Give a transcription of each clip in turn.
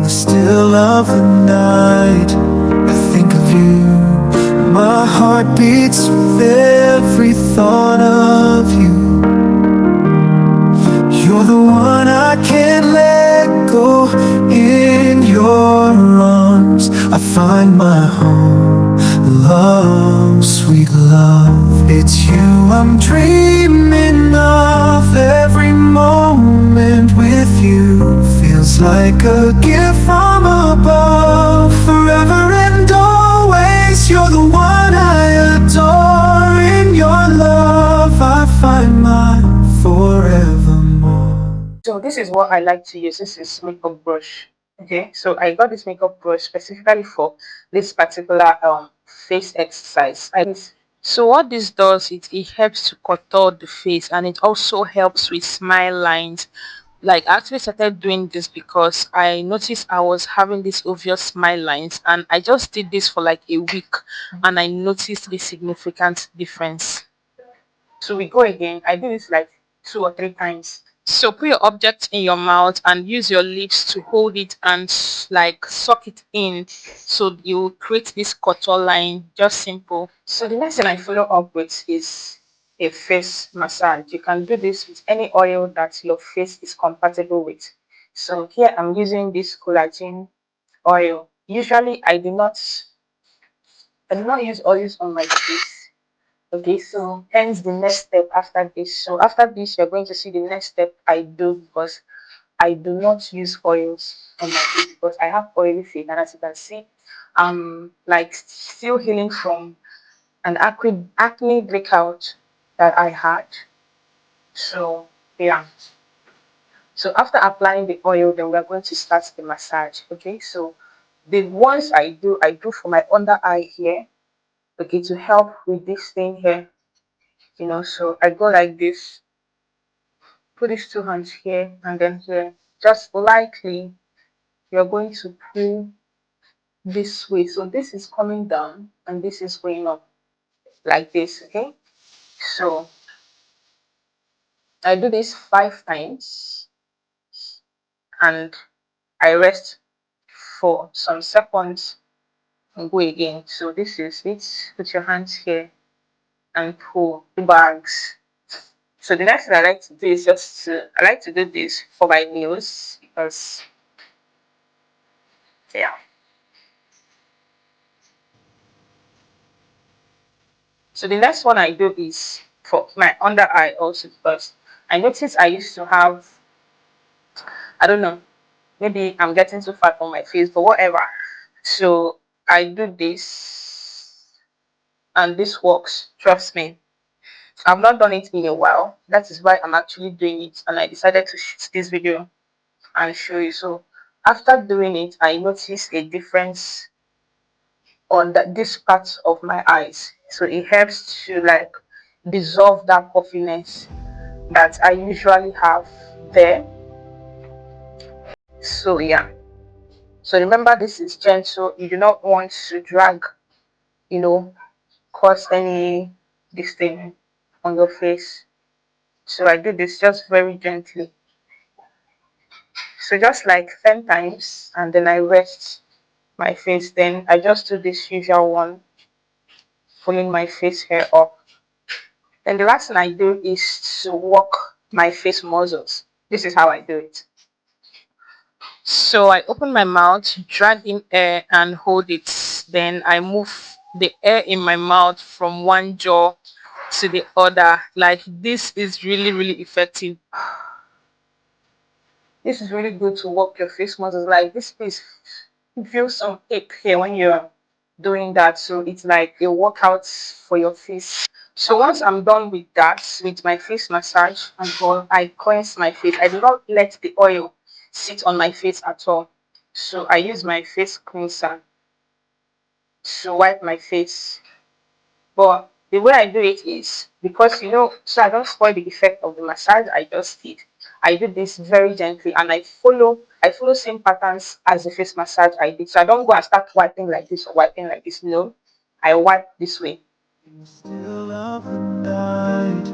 the still of the night, I think of you. My heart beats with every thought of you. You're the one I can't let go. In your arms I find my home. Love, sweet love, it's you I'm dreaming of. Every moment with you feels like a gift from above. Forever and always, you're the one I adore. In your love I find my forevermore. So this is what I like to use. This is makeup brush. Okay, so I got this makeup brush specifically for this particular face exercise. So what this does, it helps to contour the face, and it also helps with smile lines. Like, I actually started doing this because I noticed I was having these obvious smile lines, and I just did this for like a week, and I noticed the significant difference. So we go again. I do this like 2 or 3 times. So put your object in your mouth and use your lips to hold it and like suck it in, so you create this contour line. Just simple. So the next thing I follow up with is a face massage. You can do this with any oil that your face is compatible with. So here I'm using this collagen oil. Usually I do not use oils on my face. Okay, so hence the next step after this. So after this, you're going to see the next step I do, because I do not use oils on my face because I have oily face, and as you can see, I'm like still healing from an acne breakout that I had. So yeah. So after applying the oil, then we're going to start the massage. Okay, so the ones I do for my under eye here. Okay, to help with this thing here. So I go like this, put these two hands here and then here. Just lightly, you're going to pull this way. So this is coming down and this is going up like this, okay? So I do this 5 times and I rest for some seconds and go again. So this is it. Put your hands here and pull the bags. So the next thing I like to do is I like to do this for my nails, because yeah. So the next one I do is for my under eye also, because I noticed I used to have, I don't know, maybe I'm getting too fat on my face, but whatever. So I do this and this works, trust me. I've not done it in a while. That is why I'm actually doing it, and I decided to shoot this video and show you. So after doing it, I noticed a difference on this part of my eyes. So it helps to like dissolve that puffiness that I usually have there. So yeah. So remember, this is gentle. You do not want to drag, you know, cause any this thing on your face. So I do this just very gently. So just like 10 times, and then I rest my face. Then I just do this usual one, pulling my face hair up. Then the last thing I do is to work my face muscles. This is how I do it. So I open my mouth, drag in air and hold it. Then I move the air in my mouth from one jaw to the other. Like, this is really, really effective. This is really good to work your face muscles. Like, this face, you feel some ache here when you're doing that. So it's like a workout for your face. So once I'm done with that, with my face massage and all, I cleanse my face. I do not let the oil sit on my face at all. So I use my face cleanser to wipe my face. But the way I do it is, because so I don't spoil the effect of the massage I just did. I do this very gently, and I follow same patterns as the face massage I did. So I don't go and start wiping like this or wiping like this. No, I wipe this way. Still of the night,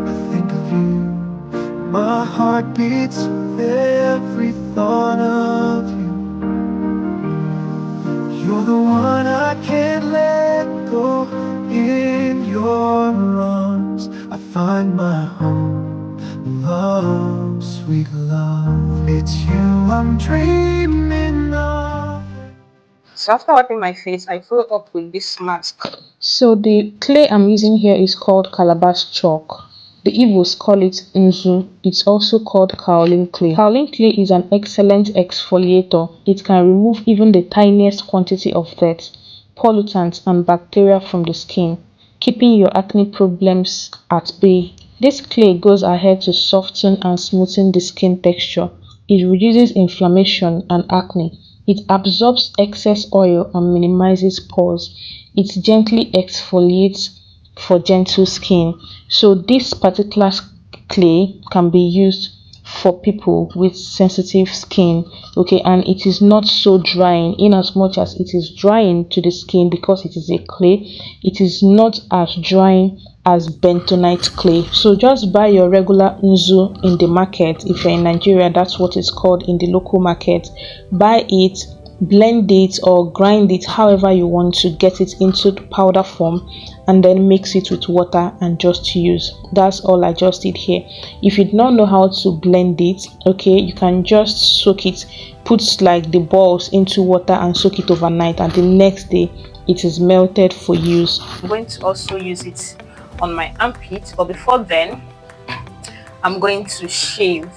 I think of you. My heart beats with every thought of you. your arms I find my home. Love, sweet love, it's you I'm dreaming of. So after wiping my face, I follow up with this mask. So the clay I'm using here is called calabash chalk. The Igbos call it nzu. It's also called kaolin clay. Kaolin clay is an excellent exfoliator. It can remove even the tiniest quantity of dirt, pollutants, and bacteria from the skin, keeping your acne problems at bay. This clay goes ahead to soften and smoothen the skin texture. It reduces inflammation and acne. It absorbs excess oil and minimizes pores. It gently exfoliates for gentle skin. So this particular clay can be used for people with sensitive skin, okay, and it is not so drying. In as much as it is drying to the skin because it is a clay, it is not as drying as bentonite clay. So just buy your regular nzu in the market. If you're in Nigeria, that's what it's called in the local market. Buy it, blend it or grind it however you want to get it into the powder form, and then mix it with water and just use. That's all I just did here. If you do not know how to blend it, okay, you can just soak it, put like the balls into water and soak it overnight, and the next day it is melted for use. I'm going to also use it on my armpit, but before then I'm going to shave.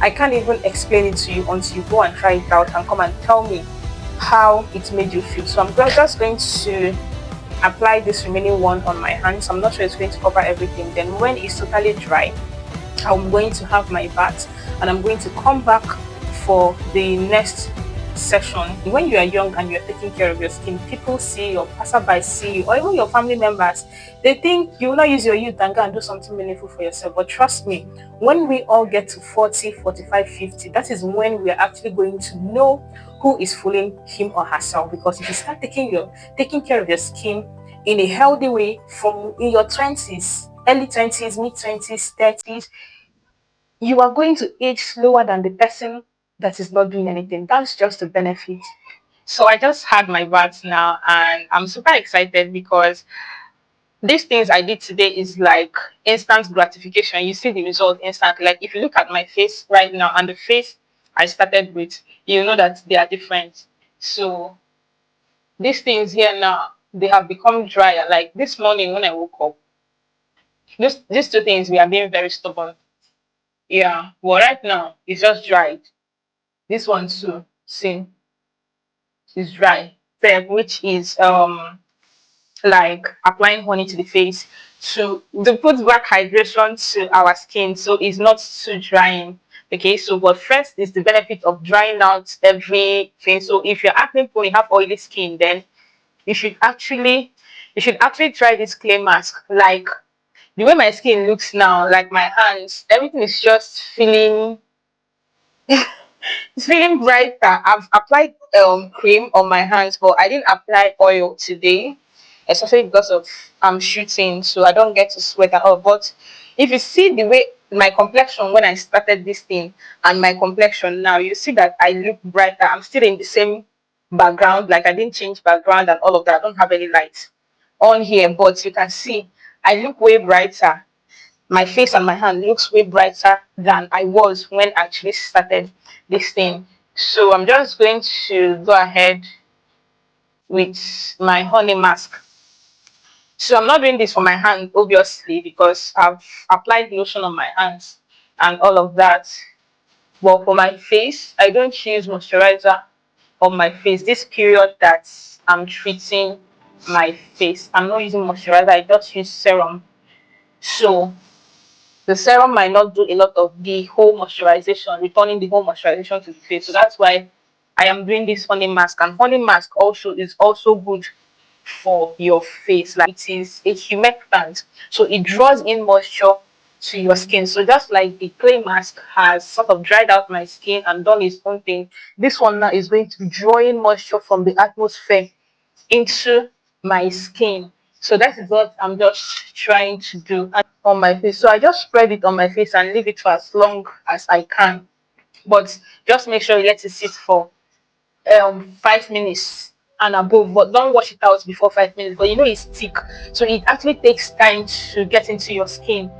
I can't even explain it to you until you go and try it out and come and tell me how it made you feel. So I'm just going to apply this remaining one on my hands. I'm not sure it's going to cover everything. Then when it's totally dry, I'm going to have my bath and I'm going to come back for the next session. When you are young and you're taking care of your skin, people see you, or passerby see you, or even your family members, they think you will not use your youth and go and do something meaningful for yourself. But trust me, when we all get to 40, 45, 50, that is when we are actually going to know who is fooling him or herself. Because if you start taking care of your skin in a healthy way from in your 20s, early 20s, mid 20s, 30s, you are going to age slower than the person that is not doing anything. That's just the benefit. So I just had my bath now and I'm super excited because these things I did today is like instant gratification. You see the result instantly. Like if you look at my face right now and the face I started with, you know that they are different. So these things here now, they have become drier. Like this morning when I woke up, these two things we are being very stubborn. Yeah, well right now it's just dried. This one too, see, is dry. Then which is like applying honey to the face to put back hydration to our skin so it's not too drying. Okay, so but first is the benefit of drying out everything. So if you're acne prone, you have oily skin, then you should actually try this clay mask. Like the way my skin looks now, like my hands, everything is just feeling it's feeling brighter. I've applied cream on my hands, but I didn't apply oil today, especially because of I'm shooting, so I don't get to sweat at all. But if you see the way my complexion when I started this thing and my complexion now, you see that I look brighter. I'm still in the same background, like I didn't change background and all of that. I don't have any light on here, but you can see I look way brighter. My face and my hand looks way brighter than I was when I actually started this thing. So I'm just going to go ahead with my honey mask. So I'm not doing this for my hand, obviously, because I've applied lotion on my hands and all of that. But for my face, I don't use moisturizer on my face. This period that I'm treating my face, I'm not using moisturizer. I just use serum. So the serum might not do a lot of the whole moisturization, returning the whole moisturization to the face. So that's why I am doing this honey mask. And honey mask also is also good for your face. Like it is a humectant, so it draws in moisture to your skin. So just like the clay mask has sort of dried out my skin and done its own thing, this one now is going to be drawing moisture from the atmosphere into my skin. So that is what I'm just trying to do on my face. So I just spread it on my face and leave it for as long as I can. But just make sure you let it sit for 5 minutes and above, but don't wash it out before 5 minutes. But you know it's thick, so it actually takes time to get into your skin.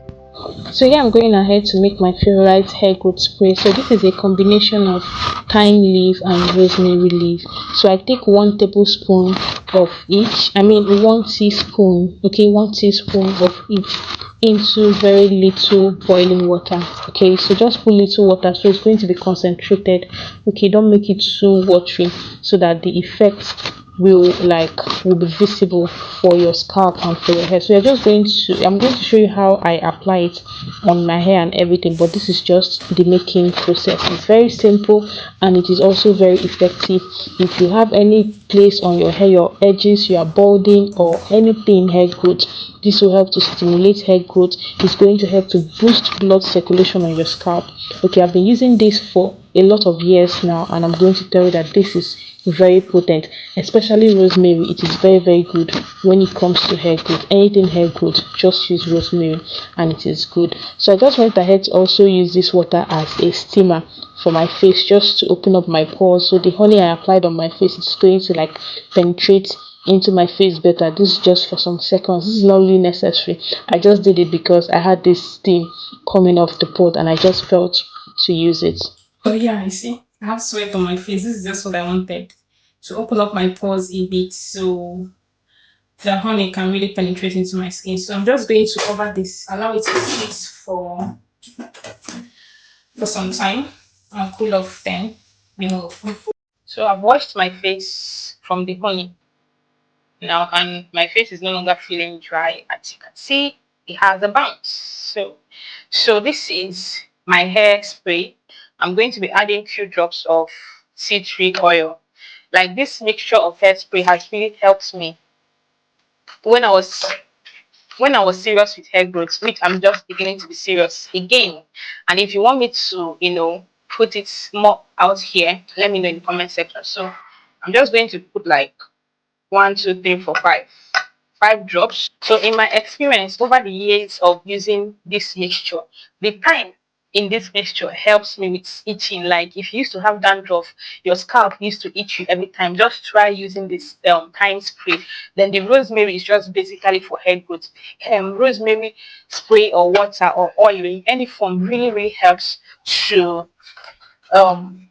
So yeah, I'm going ahead to make my favorite hair growth spray. So this is a combination of thyme leaf and rosemary leaf. So I take 1 tablespoon of each. I mean 1 teaspoon. Okay, 1 teaspoon of each into very little boiling water. Okay, so just put little water, so it's going to be concentrated. Okay, don't make it too watery so that the effect will be visible for your scalp and for your hair. So I'm going to show you how I apply it on my hair and everything, but this is just the making process. It's very simple and it is also very effective. If you have any place on your hair, your edges, you are balding or anything hair growth, this will help to stimulate hair growth. It's going to help to boost blood circulation on your scalp. Okay, I've been using this for a lot of years now, and I'm going to tell you that this is very potent, especially rosemary. It is very, very good when it comes to hair growth. Anything hair growth, just use rosemary and it is good. So I just went ahead to also use this water as a steamer for my face, just to open up my pores. So the honey I applied on my face is going to like penetrate into my face better. This is just for some seconds. This is not really necessary. I just did it because I had this steam coming off the pot and I just felt to use it. Oh yeah, you see, I have sweat on my face. This is just what I wanted, to open up my pores a bit so the honey can really penetrate into my skin. So I'm just going to cover this, allow it to sit for some time and cool off then. So I've washed my face from the honey now, and my face is no longer feeling dry. As you can see, it has a bounce. So this is my hair spray. I'm going to be adding 2 drops of tea tree oil. Like this mixture of hairspray has really helped me when I was serious with hair growth, which I'm just beginning to be serious again. And if you want me to, put it more out here, let me know in the comment section. So I'm just going to put like 1, 2, 3, 4, 5 drops. So in my experience over the years of using this mixture, the time in this mixture helps me with itching. Like if you used to have dandruff, your scalp used to itch you every time, just try using this thyme spray. Then the rosemary is just basically for hair growth. Rosemary spray or water or oil in any form really helps to um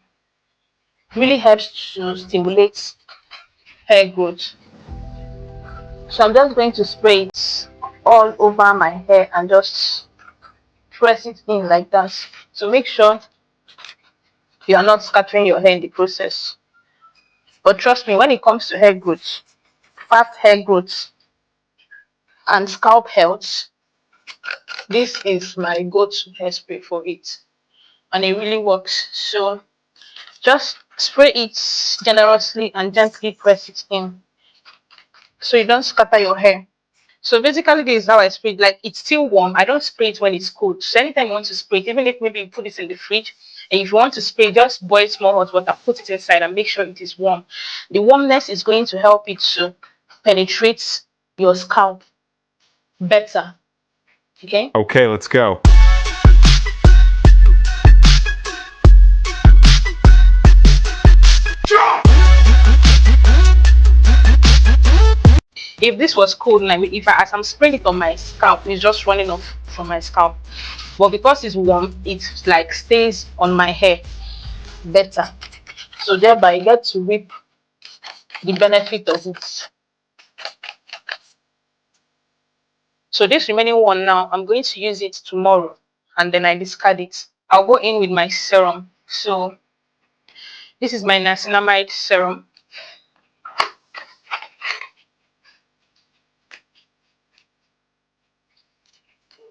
stimulate hair growth. So I'm just going to spray it all over my hair and just press it in like that. So make sure you are not scattering your hair in the process. But trust me, when it comes to hair growth, fast hair growth, and scalp health, this is my go-to hairspray for it. And it really works. So just spray it generously and gently press it in so you don't scatter your hair. So basically, this is how I spray it. Like it's still warm. I don't spray it when it's cold. So anytime you want to spray it, even if maybe you put it in the fridge, and if you want to spray, just boil small hot water, put it inside, and make sure it is warm. The warmness is going to help it to penetrate your scalp better. Okay. Okay, let's go. If this was cold, and if I, as I'm spraying it on my scalp, it's just running off from my scalp. But because it's warm, it like stays on my hair better. So thereby, I get to reap the benefit of it. So this remaining one now, I'm going to use it tomorrow, and then I discard it. I'll go in with my serum. So this is my niacinamide serum.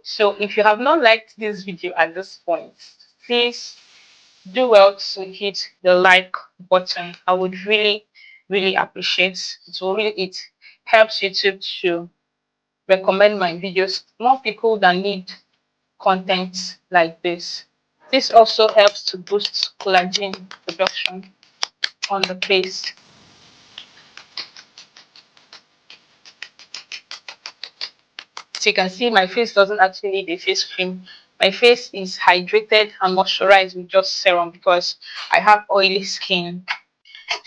So if you have not liked this video at this point, please do well to hit the like button. I would really appreciate it. It helps YouTube to recommend my videos to more people that need content like this. This also helps to boost collagen production on the face. So you can see my face doesn't actually need a face cream. My face is hydrated and moisturized with just serum because I have oily skin.